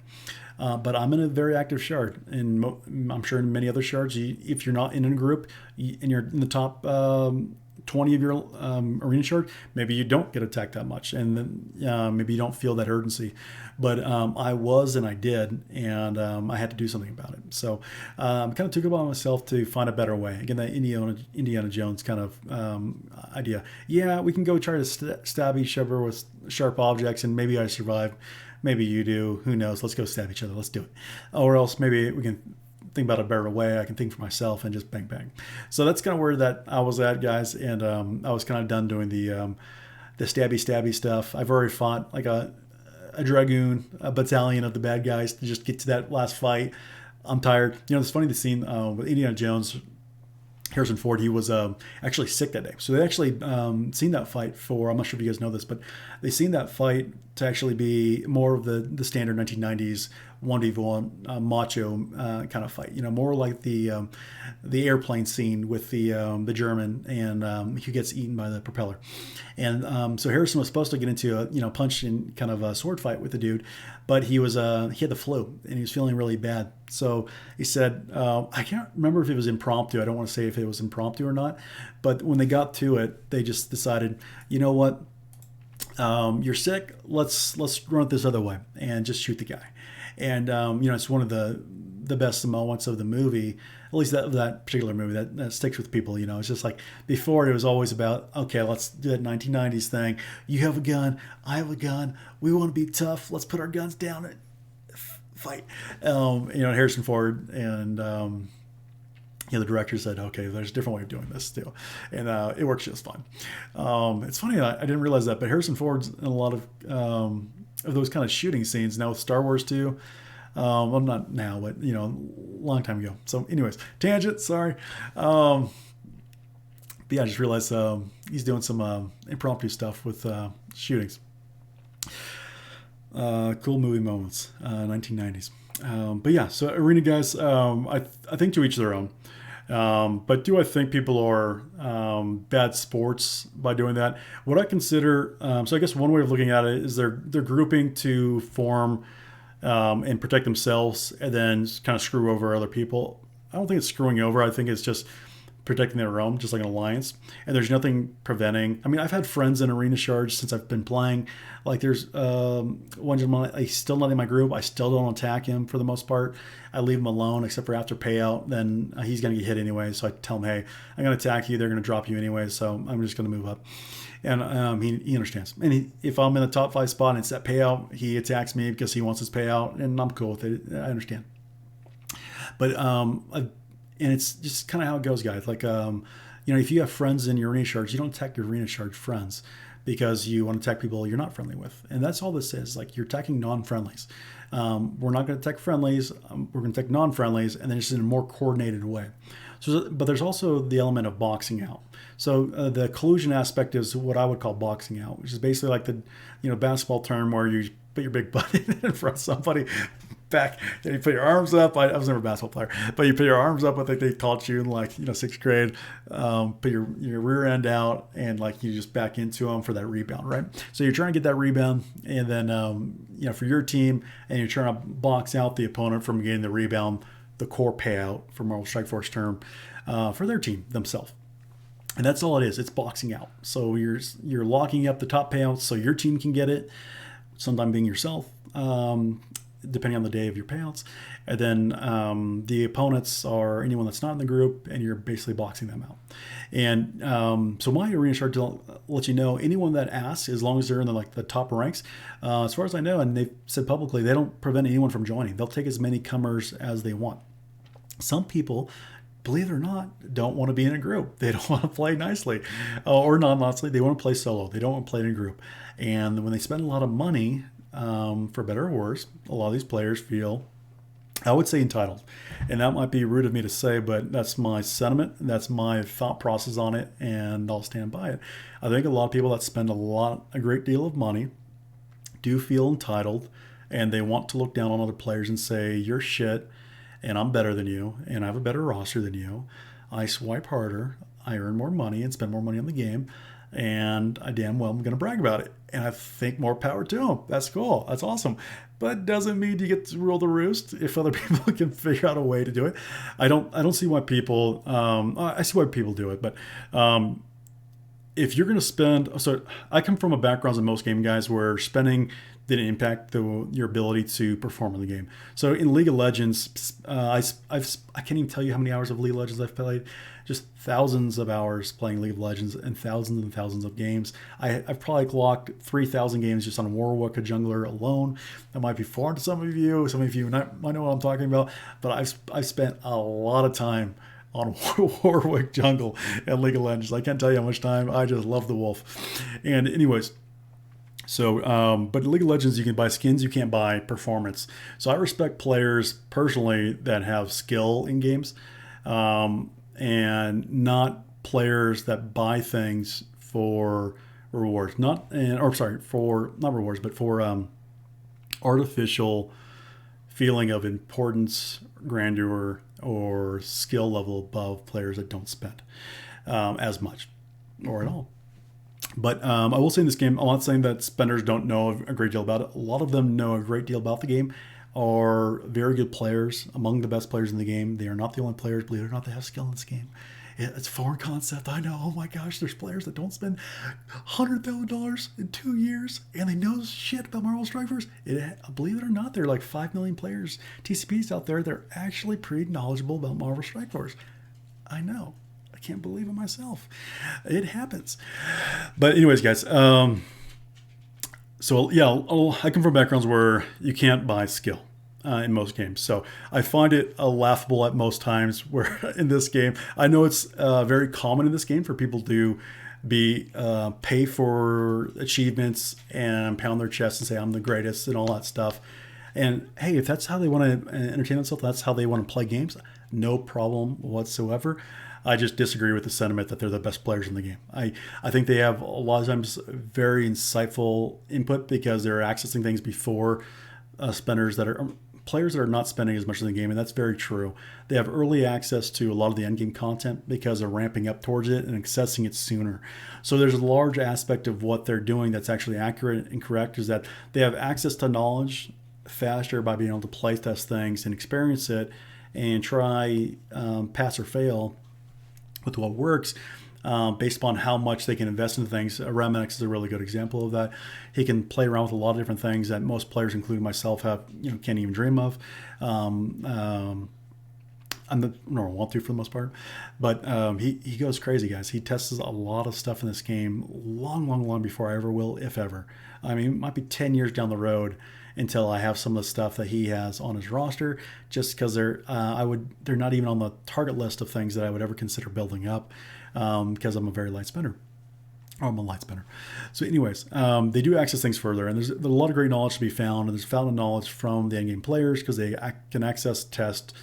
But I'm in a very active shard, and I'm sure in many other shards, if you're not in a group and you're in the top 20 of your arena shard, maybe you don't get attacked that much, and then maybe you don't feel that urgency. But I was, and I did, and I had to do something about it. So I kind of took it upon myself to find a better way. Again, that Indiana Jones kind of idea. Yeah, we can go try to stab each other with sharp objects, and maybe I survive. Maybe you do. Who knows? Let's go stab each other. Let's do it. Or else maybe we can think about a better way. I can think for myself and just bang bang. So that's kind of where that I was at, guys. And I was kind of done doing the stabby stuff. I've already fought like a dragoon, a battalion of the bad guys to just get to that last fight. I'm tired. It's funny, the scene with Indiana Jones, Harrison Ford, he was actually sick that day. So they actually seen that fight I'm not sure if you guys know this, but they seen that fight to actually be more of the standard 1990s 1v1 macho kind of fight. More like the airplane scene with the German and who gets eaten by the propeller. And so Harrison was supposed to get into a punch and kind of a sword fight with the dude, but he had the flu and he was feeling really bad. So he said, I can't remember if it was impromptu. I don't want to say if it was impromptu or not, but when they got to it, they just decided, you know what? You're sick. Let's run it this other way and just shoot the guy. And it's one of the best moments of the movie, at least that particular movie that sticks with people. It's just like before it was always about, okay, let's do that 1990s thing. You have a gun, I have a gun. We want to be tough. Let's put our guns down and fight. Harrison Ford and the director said, okay, there's a different way of doing this too. And it works just fine. It's funny, I didn't realize that, but Harrison Ford's in a lot of those kind of shooting scenes now with Star Wars too. Well, not now, but a long time ago. So anyways, tangent, sorry. But yeah, I just realized he's doing some impromptu stuff with shootings. Cool movie moments, 1990s. But yeah, so arena guys, I think to each their own. But do I think people are bad sports by doing that? What I consider, so I guess one way of looking at it is they're grouping to form and protect themselves and then kind of screw over other people. I don't think it's screwing over. I think it's just protecting their realm, just like an alliance. And there's nothing preventing. I mean, I've had friends in arena shards since I've been playing. Like there's one gentleman, he's still not in my group. I still don't attack him for the most part. I leave him alone, except for after payout. Then he's going to get hit anyway. So I tell him, hey, I'm going to attack you. They're going to drop you anyway. So I'm just going to move up. And he understands. And if I'm in the top 5 spot and it's that payout, he attacks me because he wants his payout, and I'm cool with it. I understand. But and it's just kind of how it goes, guys. Like if you have friends in your arena shards, you don't attack your arena shard friends because you want to attack people you're not friendly with. And that's all this is. Like, you're attacking non-friendlies. We're not going to attack friendlies. We're going to attack non-friendlies, and then just in a more coordinated way. So, but there's also the element of boxing out. So the collusion aspect is what I would call boxing out, which is basically like the basketball term where you put your big butt in front of somebody back, and you put your arms up. I was never a basketball player, but you put your arms up. I think they taught you in 6th grade. Put your rear end out, and you just back into them for that rebound, right? So you're trying to get that rebound, and then for your team, and you're trying to box out the opponent from getting the rebound, the core payout for Marvel Strike Force term, for their team themselves. And that's all it is. It's boxing out. So you're locking up the top payouts so your team can get it, sometime being yourself, depending on the day of your payouts. And then the opponents are anyone that's not in the group, and you're basically boxing them out. And so my arena shard to let you know, anyone that asks, as long as they're in the top ranks, as far as I know, and they've said publicly, they don't prevent anyone from joining. They'll take as many comers as they want. Some people, believe it or not, don't want to be in a group. They don't want to play nicely or non-nicely. They want to play solo. They don't want to play in a group. And when they spend a lot of money, for better or worse, a lot of these players feel, I would say, entitled. And that might be rude of me to say, but that's my sentiment. That's my thought process on it, and I'll stand by it. I think a lot of people that spend a great deal of money do feel entitled, and they want to look down on other players and say, you're shit, and I'm better than you, and I have a better roster than you. I swipe harder, I earn more money and spend more money on the game, and I damn well am going to brag about it. And I think more power to them. That's cool. That's awesome. But it doesn't mean you get to rule the roost if other people can figure out a way to do it. I don't see why people, I see why people do it, but if you're going to spend, so I come from a background in most gaming guys where spending didn't impact your ability to perform in the game. So in League of Legends, I can't even tell you how many hours of League of Legends I've played. Just thousands of hours playing League of Legends and thousands of games. I've probably clocked 3,000 games just on Warwick, a jungler alone. That might be foreign to some of you. Some of you might know what I'm talking about. But I've spent a lot of time on Warwick jungle and League of Legends. I can't tell you how much time. I just love the wolf. And anyways, so, but in League of Legends, you can buy skins, you can't buy performance. So I respect players personally that have skill in games, and not players that buy things for rewards. Not rewards, but for artificial feeling of importance, grandeur, or skill level above players that don't spend as much or at all. But I will say in this game, I'm not saying that spenders don't know a great deal about it. A lot of them know a great deal about the game, are very good players, among the best players in the game. They are not the only players, believe it or not, that have skill in this game. It's a foreign concept, I know. Oh my gosh, there's players that don't spend $100,000 in 2 years, and they know shit about Marvel Strike Force. Believe it or not, there are like 5 million players, TCPs out there that are actually pretty knowledgeable about Marvel Strike Force. I know. Can't believe it myself. It happens. But anyways, guys, so yeah, I come from backgrounds where you can't buy skill in most games. So I find it laughable at most times where in this game, I know it's very common in this game for people to pay for achievements and pound their chest and say, I'm the greatest and all that stuff. And hey, if that's how they want to entertain themselves, that's how they want to play games, no problem whatsoever. I just disagree with the sentiment that they're the best players in the game. I think they have a lot of times very insightful input because they're accessing things before players that are not spending as much in the game, and that's very true. They have early access to a lot of the endgame content because they're ramping up towards it and accessing it sooner. So there's a large aspect of what they're doing that's actually accurate and correct, is that they have access to knowledge faster by being able to play test things and experience it and try pass or fail with what works, based upon how much they can invest into things. Ramax is a really good example of that. He can play around with a lot of different things that most players, including myself, can't even dream of. I'm the normal want to for the most part, but he goes crazy, guys. He tests a lot of stuff in this game long before I ever will, if ever. I mean, it might be 10 years down the road until I have some of the stuff that he has on his roster, just because they're not even on the target list of things that I would ever consider building up, because I'm a very light spender. Oh, I'm a light spinner. So anyways, they do access things further, and there's a lot of great knowledge to be found, and there's found knowledge from the endgame players because they can access, test,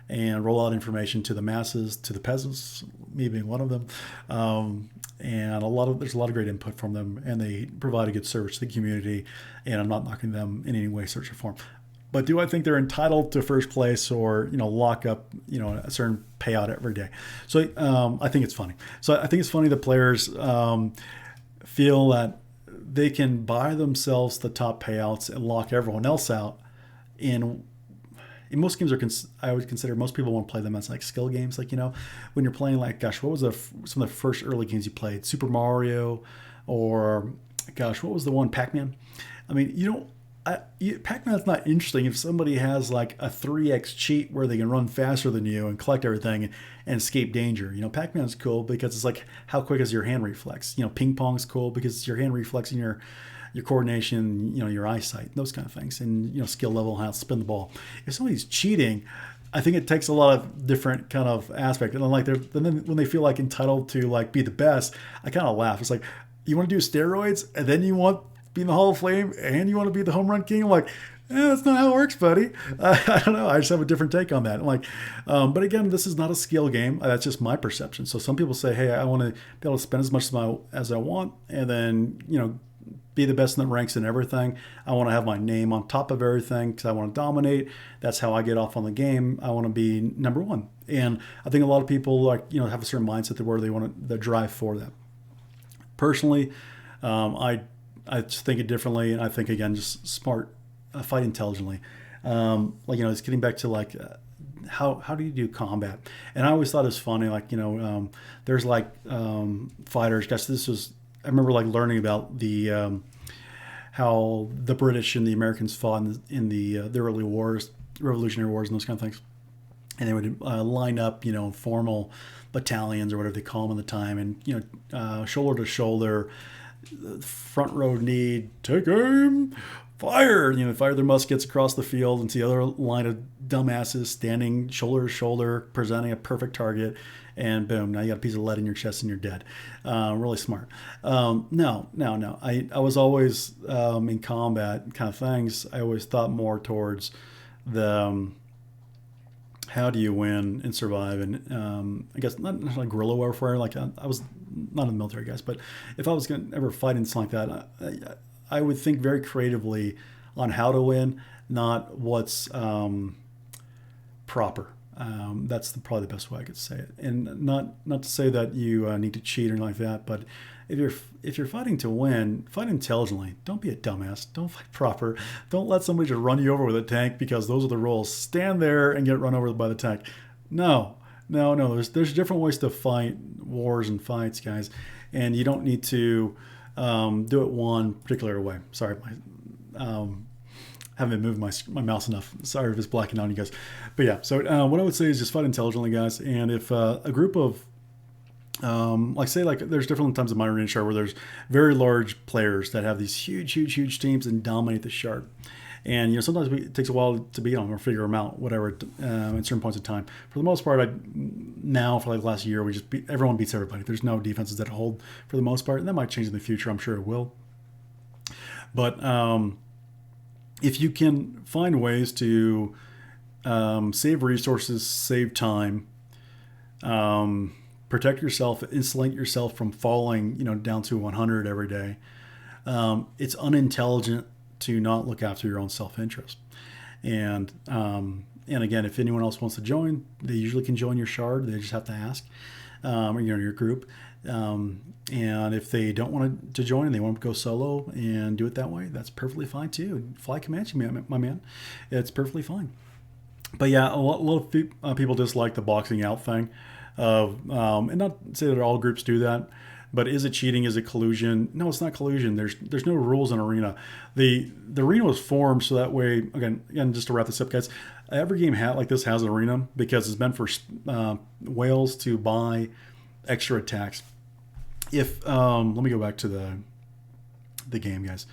and roll out information to the masses, to the peasants, me being one of them. And there's a lot of great input from them, and they provide a good service to the community, and I'm not knocking them in any way, shape, or form. But do I think they're entitled to first place or, lock up, a certain payout every day? So I think it's funny. So I think it's funny that players feel that they can buy themselves the top payouts and lock everyone else out. In most games, I would consider most people want to play them as like skill games. Like, when you're playing, like, gosh, what was some of the first early games you played? Super Mario, or gosh, what was the one? Pac-Man. I mean, Pac-Man's not interesting if somebody has like a 3x cheat where they can run faster than you and collect everything and escape danger. Pac-Man's cool because it's like, how quick is your hand reflex? Ping pong's cool because it's your hand reflex and your coordination, your eyesight, those kind of things, and skill level, how to spin the ball. If somebody's cheating, I think it takes a lot of different kind of aspect. And then when they feel like entitled to like be the best, I kind of laugh. It's like, you want to do steroids and then you want to be in the Hall of Fame and you want to be the home run king? I'm like, that's not how it works, buddy. I don't know. I just have a different take on that. I'm like, but again, this is not a skill game. That's just my perception. So some people say, hey, I want to be able to spend as much as I want, and then be the best in the ranks and everything. I want to have my name on top of everything because I want to dominate. That's how I get off on the game. I want to be number one. And I think a lot of people have a certain mindset where they want the drive for that. Personally, I just think it differently, and I think, again, just smart, fight intelligently. It's getting back to how do you do combat? And I always thought it was funny, there's fighters. Gosh, I remember learning about the how the British and the Americans fought in the early wars, Revolutionary Wars, and those kind of things. And they would line up, formal battalions or whatever they call them at the time, and shoulder to shoulder, front row knee, take aim, fire. Fire their muskets across the field into the other line of dumbasses standing shoulder to shoulder, presenting a perfect target. And boom, now you got a piece of lead in your chest and you're dead. Really smart. No. I was always in combat kind of things. I always thought more towards the how do you win and survive. And I guess not like guerrilla warfare. I was not in the military, guys, but if I was going to ever fight in something like that, I would think very creatively on how to win, not what's proper. That's probably the best way I could say it, and not to say that you need to cheat or anything like that. But if you're fighting to win, fight intelligently. Don't be a dumbass. Don't fight proper. Don't let somebody just run you over with a tank because those are the rules. Stand there and get run over by the tank. No. There's different ways to fight wars and fights, guys, and you don't need to do it one particular way. Sorry, haven't moved my mouse enough. Sorry if it's blacking out on you guys. But yeah, so what I would say is just fight intelligently, guys. And if a group of, there's different times in my arena chart where there's very large players that have these huge teams and dominate the chart. And sometimes it takes a while to beat them or figure them out, whatever, at certain points of time. For the most part, for the last year, everyone beats everybody. There's no defenses that hold for the most part, and that might change in the future. I'm sure it will. But if you can find ways to save resources, save time, protect yourself, insulate yourself from falling, down to 100 every day, it's unintelligent to not look after your own self-interest. And again, if anyone else wants to join, they usually can join your shard. They just have to ask, or your group. And if they don't want to join and they want to go solo and do it that way, that's perfectly fine too. Fly Comanche, my man. It's perfectly fine. But yeah, a lot of people dislike the boxing out thing. of, and not say that all groups do that, but is it cheating? Is it collusion? No, it's not collusion. There's no rules in Arena. The Arena was formed so that way. Again, just to wrap this up, guys. Every game like this has an Arena because it's meant for whales to buy extra attacks. If let me go back to the game, guys.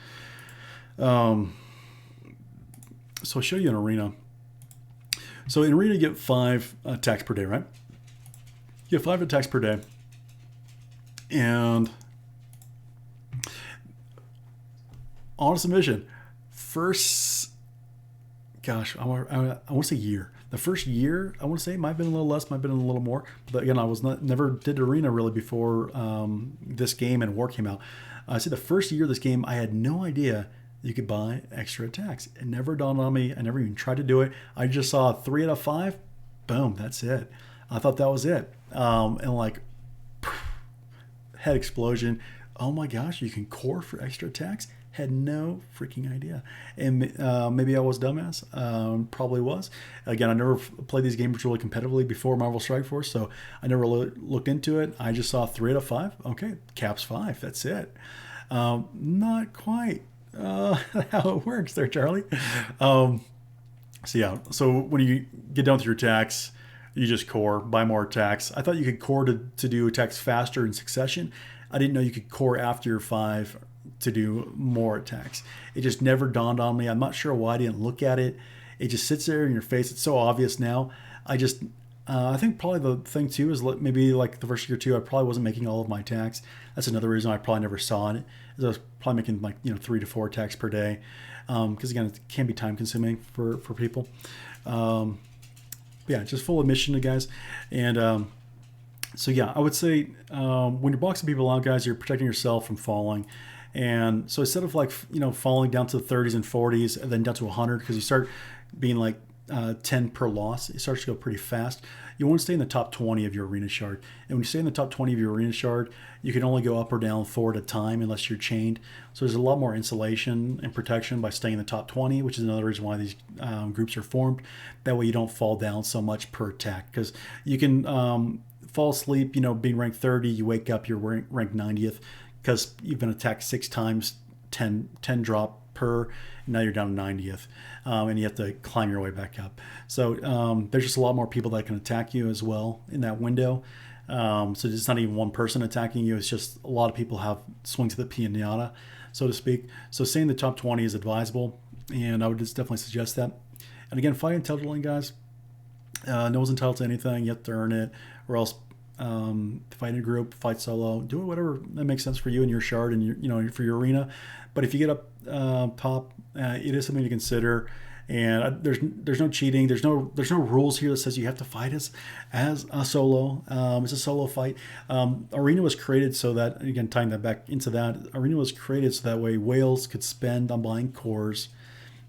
So I'll show you an Arena. So in Arena, you get 5 attacks per day, right? You get 5 attacks per day. And honest admission, I want to say year. The first year, I want to say, might have been a little less, might have been a little more. But again, I was never did Arena really before this game and War came out. I say the first year of this game, I had no idea you could buy extra attacks. It never dawned on me. I never even tried to do it. I just saw 3 out of 5. Boom, that's it. I thought that was it. And like, head explosion. Oh my gosh, you can core for extra attacks? Had no freaking idea. And maybe I was dumbass. Probably was. Again, I never played these games really competitively before Marvel Strike Force, so I never looked into it. I just saw 3 out of 5. Okay, caps 5. That's it. Not quite how it works there, Charlie. So yeah, so when you get done with your attacks, you just core, buy more attacks. I thought you could core to do attacks faster in succession. I didn't know you could core after your 5 to do more attacks. It just never dawned on me. I'm not sure why I didn't look at it. It just sits there in your face. It's so obvious now. I think probably the thing too is maybe like the first year or two, I probably wasn't making all of my attacks. That's another reason I probably never saw it. Is I was probably making like 3 to 4 attacks per day, because again, it can be time consuming for people. Yeah, just full admission to guys, and so yeah, I would say when you're boxing people out, guys, you're protecting yourself from falling. And so instead of like falling down to the 30s and 40s and then down to 100, because you start being like 10 per loss, it starts to go pretty fast. You want to stay in the top 20 of your arena shard. And when you stay in the top 20 of your arena shard, you can only go up or down 4 at a time unless you're chained. So there's a lot more insulation and protection by staying in the top 20, which is another reason why these groups are formed. That way you don't fall down so much per attack, because you can fall asleep, being ranked 30, you wake up, you're ranked 90th because you've been attacked 6 times, 10 drop per, and now you're down to 90th, and you have to climb your way back up. So there's just a lot more people that can attack you as well in that window. So it's not even one person attacking you, it's just a lot of people have swings to the piñata, so to speak. So staying in the top 20 is advisable, and I would just definitely suggest that. And again, fight intelligently, guys. No one's entitled to anything. You have to earn it, or else fight in a group, fight solo, do it whatever that makes sense for you and your shard and for your arena. But if you get up top, it is something to consider. And there's no cheating. There's no rules here that says you have to fight as a solo. It's a solo fight. Arena was created so that, again, tying that back into that, Arena was created so that way whales could spend on buying cores,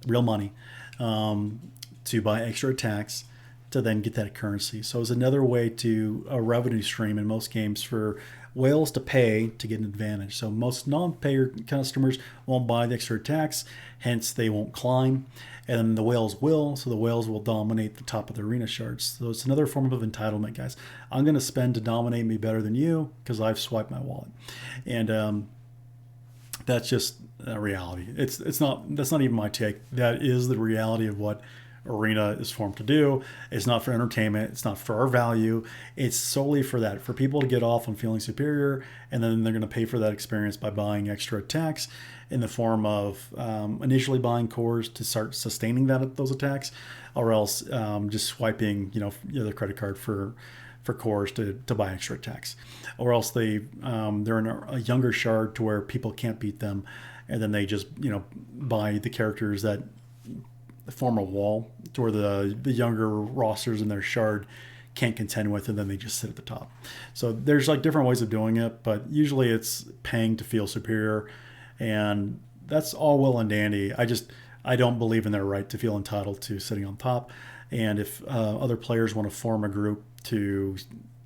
real money, to buy extra attacks, to then get that currency. So it's another way to a revenue stream in most games for whales to pay to get an advantage. So most non-payer customers won't buy the extra attacks, hence they won't climb. And then the whales will, so the whales will dominate the top of the arena shards. So it's another form of entitlement, guys. I'm going to spend to dominate me better than you because I've swiped my wallet. And that's just a reality. That's not even my take. That is the reality of what Arena is formed to do. It's not for entertainment. It's not for our value. It's solely for that, for people to get off on feeling superior, and then they're going to pay for that experience by buying extra attacks in the form of initially buying cores to start sustaining those attacks, or else just swiping their credit card for cores to buy extra attacks, or else they're in a younger shard to where people can't beat them, and then they just buy the characters that form a wall to where the younger rosters in their shard can't contend with, and then they just sit at the top. So there's like different ways of doing it, but usually it's paying to feel superior, and that's all well and dandy. I don't believe in their right to feel entitled to sitting on top. And if other players want to form a group to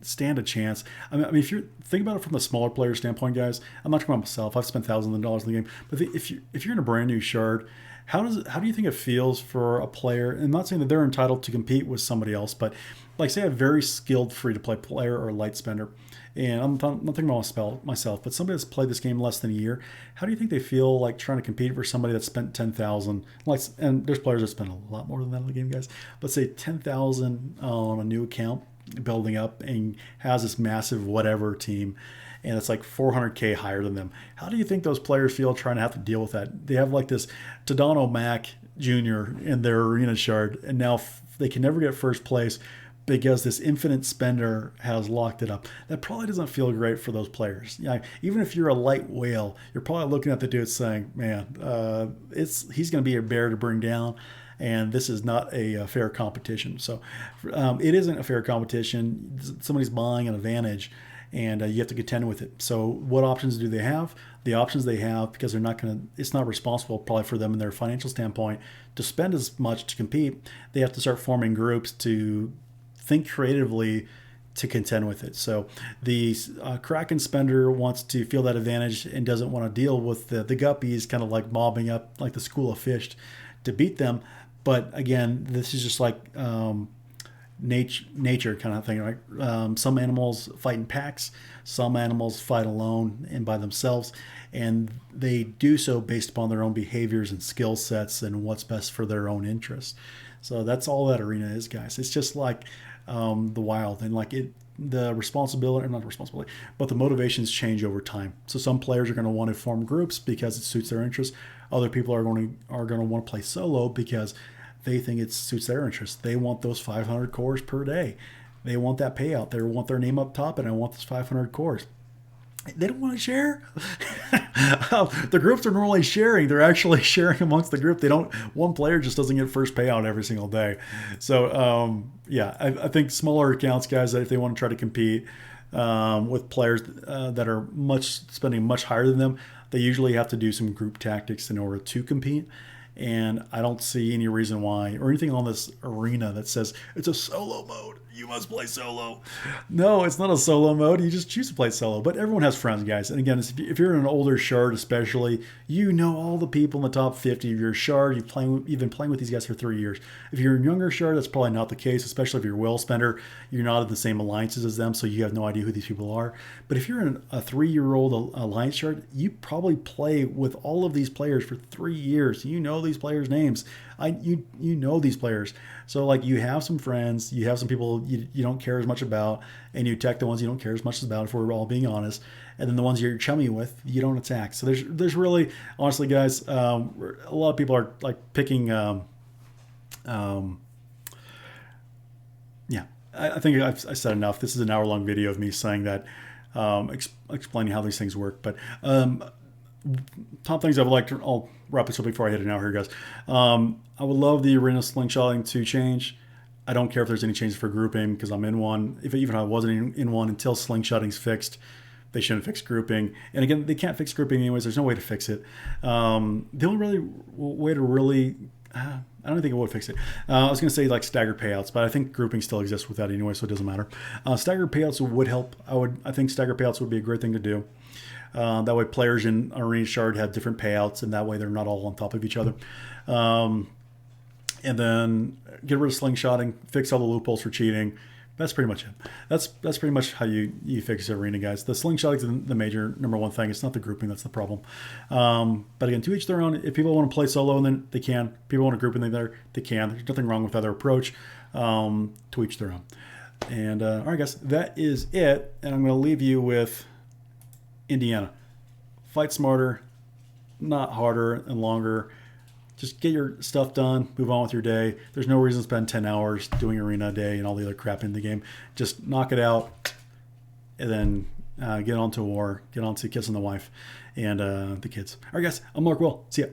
stand a chance, I mean, if you think about it from the smaller player standpoint, guys, I'm not talking about myself. I've spent thousands of dollars in the game, but if you're in a brand new shard, How do you think it feels for a player? And I'm not saying that they're entitled to compete with somebody else, but like say a very skilled free to play player or light spender, and I'm not thinking about myself, but somebody that's played this game less than a year. How do you think they feel like trying to compete for somebody that spent 10,000? Like, and there's players that spend a lot more than that in the game, guys. But say 10,000 on a new account, building up, and has this massive whatever team, and it's like 400k higher than them. How do you think those players feel trying to have to deal with that? They have like this Tadano Mac Jr. in their arena shard, and now they can never get first place because this infinite spender has locked it up. That probably doesn't feel great for those players. Yeah, even if you're a light whale, you're probably looking at the dude saying, "Man, he's going to be a bear to bring down." And this is not a fair competition. So it isn't a fair competition. Somebody's buying an advantage, and you have to contend with it. So what options do they have? The options they have, because they're not going to, it's not responsible probably for them in their financial standpoint to spend as much to compete. They have to start forming groups to think creatively to contend with it. So the Kraken spender wants to feel that advantage and doesn't want to deal with the guppies kind of like mobbing up like the school of fish to beat them. But again, this is just like nature kind of thing, right? Some animals fight in packs, some animals fight alone and by themselves, and they do so based upon their own behaviors and skill sets and what's best for their own interests. So that's all that arena is, guys. It's just like the wild, and like the responsibility, or not the responsibility, but the motivations change over time. So some players are going to want to form groups because it suits their interests. Other people are going to want to play solo because they think it suits their interests. They want those 500 cores per day. They want that payout. They want their name up top, and I want this 500 cores. They don't want to share. The groups are normally sharing. They're actually sharing amongst the group. They don't. One player just doesn't get first payout every single day. So yeah, I think smaller accounts, guys, that if they want to try to compete with players that are spending much higher than them, they usually have to do some group tactics in order to compete. And I don't see any reason why, or anything on this arena that says it's a solo mode. You must play solo. No, it's not a solo mode. You just choose to play solo. But everyone has friends, guys. And again, if you're in an older shard especially, you know all the people in the top 50 of your shard. You've been playing with these guys for 3 years. If you're in younger shard, that's probably not the case, especially if you're a whale spender. You're not in the same alliances as them, so you have no idea who these people are. But if you're in a 3-year-old alliance shard, you probably play with all of these players for 3 years. You know these players' names. You know these players. So like you have some friends, you have some people you don't care as much about, and you attack the ones you don't care as much about, if we're all being honest. And then the ones you're chummy with, you don't attack. So there's really, honestly, guys, a lot of people are like picking. Yeah, I think I said enough. This is an hour-long video of me saying that, explaining how these things work. But top things I would like to, I'll wrap this up before I hit an hour here, guys. I would love the arena slingshotting to change. I don't care if there's any changes for grouping because I'm in one. Even if I wasn't in one, until slingshotting's fixed, they shouldn't fix grouping. And again, they can't fix grouping anyways. There's no way to fix it. The only way to really, I don't think it would fix it. I was going to say like staggered payouts, but I think grouping still exists with that anyway, so it doesn't matter. Staggered payouts would help. I think staggered payouts would be a great thing to do. That way players in Arena Shard have different payouts, and that way they're not all on top of each other. And then get rid of slingshotting, fix all the loopholes for cheating. That's pretty much it. That's pretty much how you fix Arena, guys. The slingshotting is the major number one thing. It's not the grouping that's the problem. But again, to each their own. If people want to play solo, then they can. People want to group in there, they can. There's nothing wrong with either approach. To each their own. And all right, guys, that is it. And I'm going to leave you with Indiana. Fight smarter, not harder and longer. Just get your stuff done, move on with your day. There's no reason to spend 10 hours doing arena a day and all the other crap in the game. Just knock it out and then get on to war, get on to kissing the wife and the kids. All right, guys, I'm Mark Will. See ya.